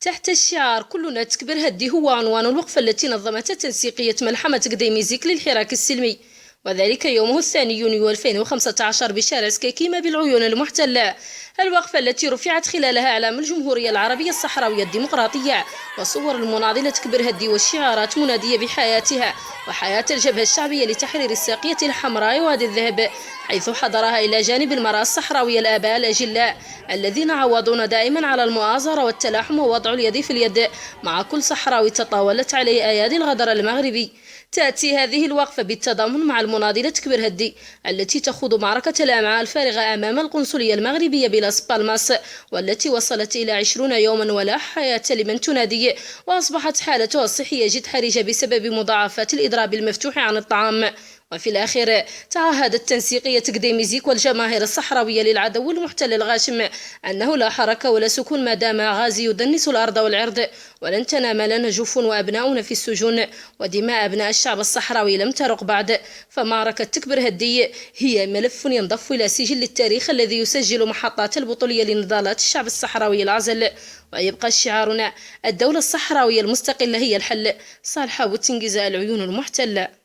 تحت الشعار كلنا تكبر هدي هو عنوان الوقفة التي نظمتها تنسيقية ملحمة قديميزيك للحراك السلمي، وذلك يومه الثاني يونيو 2015 بشارع سكيكيمة بالعيون المحتلة. الوقفة التي رفعت خلالها أعلام الجمهورية العربية الصحراوية الديمقراطية وصور المناضلة كبر هدي والشعارات منادية بحياتها وحياة الجبهة الشعبية لتحرير الساقية الحمراء وادي الذهب، حيث حضرها إلى جانب المرأة الصحراوية الآباء الأجلاء الذين عوضونا دائما على المؤازرة والتلاحم ووضع اليد في اليد مع كل صحراوي تطاولت عليه أيادي الغدر المغربي. تأتي هذه الوقفة بالتضامن مع المناضلة كبر هدي التي تخوض معركة الأمعاء الفارغة أمام القنصلية المغربية بلاس بالماس، والتي وصلت إلى 20 يوما ولا حياة لمن تنادي، وأصبحت حالتها الصحية جد حرجة بسبب مضاعفات الإضراب المفتوح عن الطعام. وفي الأخير تعهدت تنسيقية قديميزيك والجماهير الصحراوية للعدو المحتل الغاشم أنه لا حركة ولا سكون ما دام غازي يدنس الأرض والعرض، ولن تنام لنا جفون وأبناؤنا في السجون، ودماء أبناء الشعب الصحراوي لم ترق بعد. فمعركة تكبر هدي هي ملف ينضف إلى سجل التاريخ الذي يسجل محطات البطولية لنضالات الشعب الصحراوي العزل. ويبقى شعارنا الدولة الصحراوية المستقلة هي الحل. صالحة وتنجز العيون المحتلة.